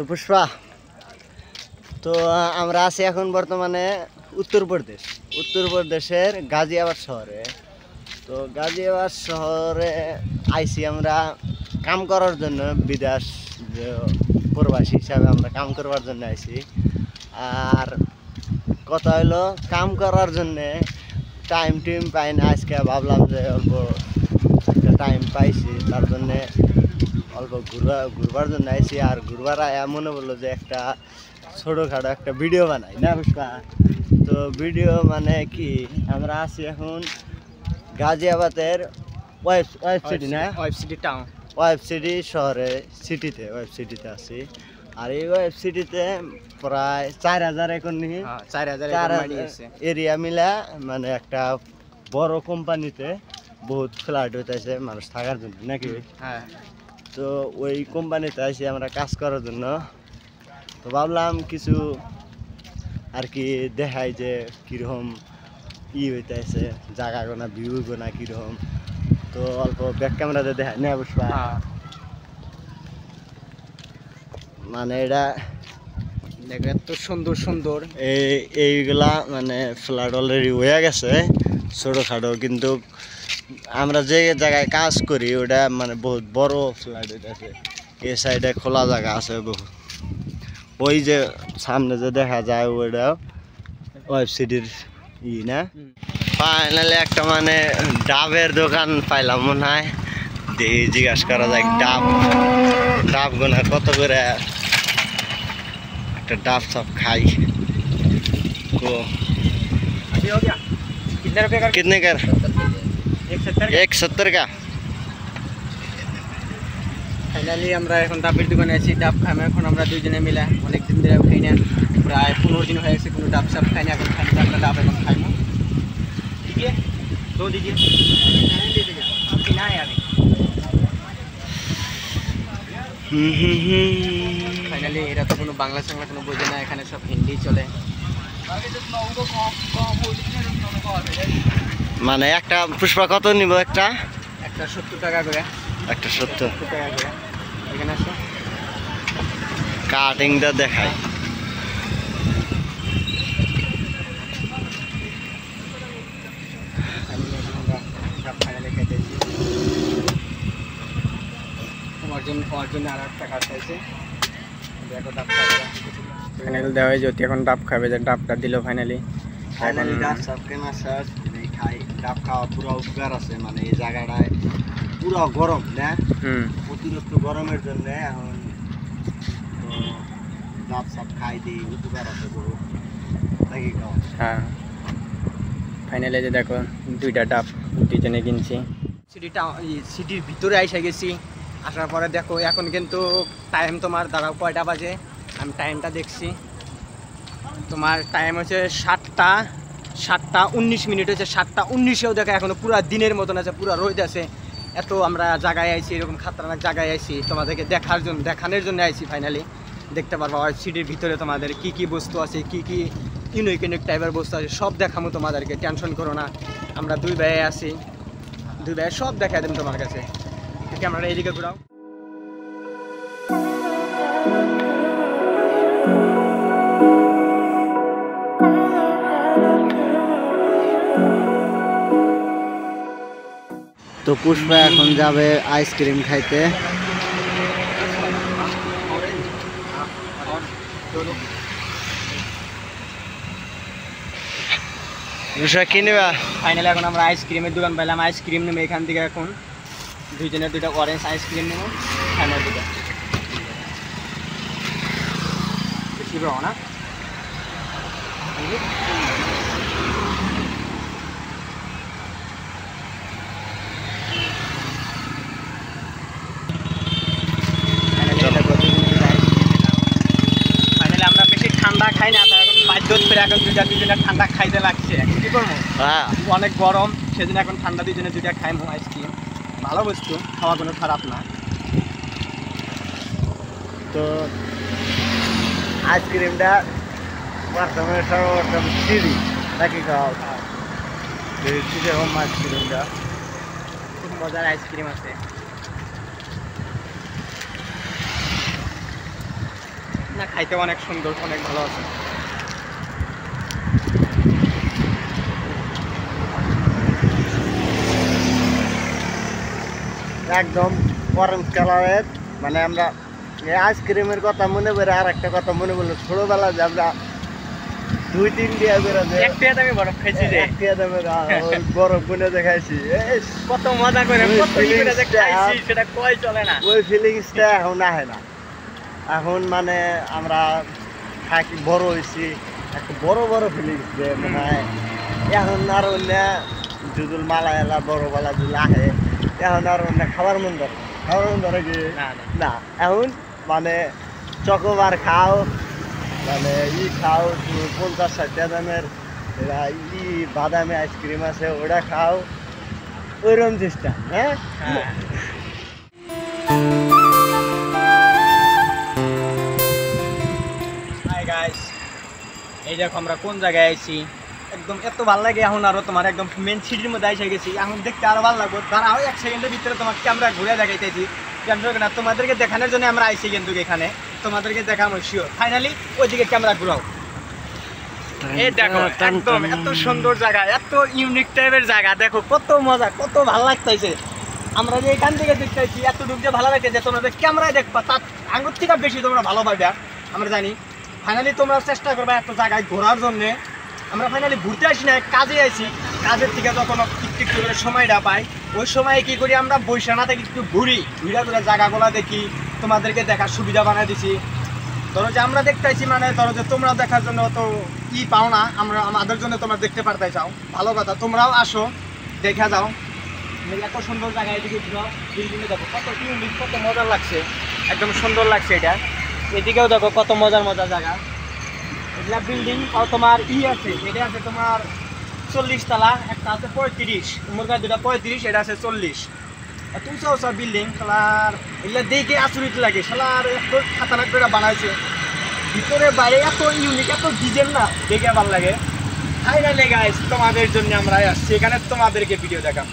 পুষ্পা, তো আমরা আছি এখন বর্তমানে উত্তরপ্রদেশের গাজিয়াবাদ শহরে। তো গাজিয়াবাদ শহরে আইছি আমরা কাম করার জন্য, বিদেশ প্রবাসী হিসাবে আমরা কাম করবার জন্য আইছি। আর কথা হলো কাম করার জন্যে টাইম পাই না। আজকে ভাবলাম যে অল্প একটা টাইম পাইছি, তার জন্যে অল্প ঘুরবার জন্য আইছি। আর ঘুরবার আয়া মনে বললো যে একটা ছোটোখাটো একটা ভিডিও বানাই না পুষ্পা। তো ভিডিও মানে কি, আমরা আছি এখন গাজিয়াবাদের ওয়েব সিটি না, ওয়েব সিটি শহরে, ওয়েব সিটিতে আছি। আর এই ওয়েব সিটিতে প্রায় 4000 একর নিয়ে 4000 এরিয়া মিলা, মানে একটা বড় কোম্পানিতে বহুত ফ্ল্যাট হইতেছে মানুষ থাকার জন্য নাকি। হ্যাঁ, তো ওই কোম্পানিতে আসি আমরা কাজ করার জন্য। তো ভাবলাম কিছু আর কি দেখাই যে কীরকম হইতেছে, জায়গা গোনা ভিউ গোনা কীরকম। তো অল্প ব্যাক ক্যামেরাতে দেখাই না পুষ্পা। মানে এটা দেখো এত সুন্দর সুন্দর এইগুলা মানে ফ্ল্যাট অলরেডি হয়ে গেছে ছোটোখাটো, কিন্তু আমরা যে জায়গায় কাজ করি ওটা মানে বহুত বড় ফ্ল্যাট হইতেছে। এই সাইডে খোলা জায়গা আছে বহু, ওই যে সামনে যে দেখা যায় ওইটা ওয়েব সিটির না। ফাইনালি একটা মানে ডাবের দোকান পাইলাম মনে হয়, দেখি জিজ্ঞাসা করা যায় ডাব গোনা কত করে। একটা ডাব সব খাই को कितने का? 170 का। ফাইনালি আমরা এখন ডাবের দোকানে আছি, ডাব খাই এখন আমরা দুইজনে মিলে। অনেকদিন ধরে খাই না, প্রায় 15 দিন হয়ে গেছে কোনো ডাব সাব খাই না। এখন খাই আমরা ডাব এখন খাইবো। ঠিক আছে, তো দিজিয়ে না यार। ফাইনালি এরা তো কোনো বাংলা সাংলা কোনো বোঝে না, এখানে সব হিন্দি চলে। মানে একটা পুষ্পা কত নিব? একটা 70 টাকা করে। একটা 70 টাকা করে। এখানে আসো, কাটিংটা দেখাই। তোমার জন্য আর একটা কাজ চাইছে, দেখো ডাব খাবে। ফাইনালি দেওয়া হয়েছে, এখন ডাব খাবে, যে ডাবটা দিল ফাইনালি। ডাব সব কেনা শেষ, খাই। ডাব খাওয়া পুরো উপকার আছে, মানে এই জায়গাটায় পুরো গরম না, অতিরিক্ত গরমের জন্য এখন তো ডাব সব খাই দিই, উপকার আছে বহুত নাকি। হ্যাঁ, ফাইনালি যে দেখো দুইটা ডাব দুইজনে কিনছি। সিটির ভিতরে এসে গেছি। আসার পরে দেখো এখন কিন্তু টাইম তোমার দাঁড়াও কয়টা বাজে, আমি টাইমটা দেখছি। তোমার টাইম হচ্ছে 7টা 19 হচ্ছে। 7টা 19-এও দেখো এখনো পুরো দিনের মতন আছে, পুরো রোদ আছে। এত আমরা জায়গায় আইছি, এরকম খাতরনাক জায়গায় আইছি তোমাদেরকে দেখানোর জন্য আইছি। ফাইনালি দেখতে পারবো সিটির ভিতরে তোমাদের কি কি বস্তু আছে, কি কি ইউনিক টাইপের বস্তু আছে, সব দেখাবো তোমাদেরকে। টেনশন করো না, আমরা দুই ভাই আছি, দুই ভাই সব দেখাই দেব তোমার কাছে। ক্যামেরাটা এইদিকে ঘুরাও। তো পুষ্পা এখন যাবে আইসক্রিম খাইতে। কি নেবা? ফাইনালি এখন আমরা আইসক্রিমের দোকান পাইলাম, আইসক্রিম নেবো এখান থেকে। এখন দুইজনের দুইটা অরেঞ্জ আইসক্রিম নেবো, খাইনার দুটো বেশি বড় না। ফাইনালি আমরা বেশি ঠান্ডা খাই না, এখন বাধ্য করে এখন দুইজনে ঠান্ডা খাইতে লাগছে। কি করবো, অনেক গরম, সেদিন এখন ঠান্ডা দুইজনে দুইটা খাইবো আইসক্রিম। ভালো বস্তু, খাওয়া কোনো খারাপ না। তো আইসক্রিমটা প্রথমে সর্বপ্রথম সিঁড়ি নাকি খাওয়া আইসক্রিমটা খুব মজার আইসক্রিম আছে। না, খাইতে অনেক সুন্দর, অনেক ভালো আছে। একদম অরেঞ্জ কালারের, মানে আমরা এই আইসক্রিমের কথা মনে করে আর একটা কথা মনে পড়লো, ছোটবেলা যে আমরা 2-3 টাকা করে আমি বরফ খাইছি যে 1 টাকা দামের ওই বরফ গুনে দেখাইছি, কত মজা করে কত ই করে যে খাইছি সেটা কই চলে না। ওই ফিলিংসটা এখন আহে না। এখন মানে আমরা থাকি বড় হয়েছি, একটা বড় বড় ফিলিংস যে মনে হয় এখন আর অন্য যুদুল মালা এলা বড় বেলা যদি আহে এখন আর অন্য খাবার মন ধরে, খাবার মন ধরে কি না। এখন মানে চকোবার খাও, মানে খাও 50-60 দামের বাদামি আইসক্রিম আছে ওটা খাও, ওইরকম চেষ্টা। হ্যাঁ এই দেখো আমরা কোন জায়গায় আইছি, একদম এত ভালো লাগে এখন। আরো তোমার একদম মেন সিটির মধ্যে এসে গেছি, এখন দেখতে আরো ভালো লাগবে। দাঁড়াও 1 সেকেন্ডের ভিতরে তোমার ক্যামেরা ঘুরে দেখাইতেছি, না তোমাদেরকে দেখানোর জন্য আমরা আইছি, কিন্তু এখানে তোমাদেরকে দেখাবো শিওর। ফাইনালি ওইদিকে ক্যামেরা ঘুরাও। এই দেখো একদম এত সুন্দর জায়গা, এত ইউনিক টাইপের জায়গা, দেখো কত মজা, কত ভালো লাগতেছে। আমরা যে এখান থেকে দেখতেছি এতটুকু যে ভালো লাগতেছে, তোমাদের ক্যামেরায় দেখবা তার আঙ্গুর থেকে বেশি তোমরা ভালো পাবে আমরা জানি। ফাইনালি তোমরা চেষ্টা করবা একটা জায়গায় ঘোরার জন্যে। আমরা ফাইনালি ঘুরতে আসি না, কাজে আসি। কাজের থেকে যখন একটু করে সময়টা পাই, ওই সময় কি করি আমরা বৈশা না থেকে একটু ঘুরি, ঘুরে ঘুরে জায়গাগুলো দেখি, তোমাদেরকে দেখার সুবিধা বানিয়ে দিছি। ধরো যে আমরা দেখতে আসি, মানে ধরো যে তোমরা দেখার জন্য তো পাও না, আমরা আমাদের জন্য তোমরা দেখতে পারতে চাও, ভালো কথা। তোমরাও আসো, দেখা যাও এত সুন্দর জায়গা। এদিকে বিল্ডিংয়ে দেখো কত ইউনিক, কত মজার লাগছে, একদম সুন্দর লাগছে এটা। এদিকেও দেখো কত মজার মজার জায়গা। এগুলা বিল্ডিং তোমার আছে, এটা আছে তোমার 40 তলা, একটা আছে 35, মুরগা দুটা 35, এটা আছে 40। এত উঁচা উঁচা বিল্ডিং, খেলার এগুলা দেখে আচরিত লাগে। খেলার এত খাতারনাক করে বানাইছে, ভিতরে বাইরে এত ইউনিক, এত ডিজাইন না, দেখে ভালো লাগে। ফাইনালি গাইস তোমাদের জন্য আমরা আসছি এখানে, তোমাদেরকে ভিডিও দেখাম।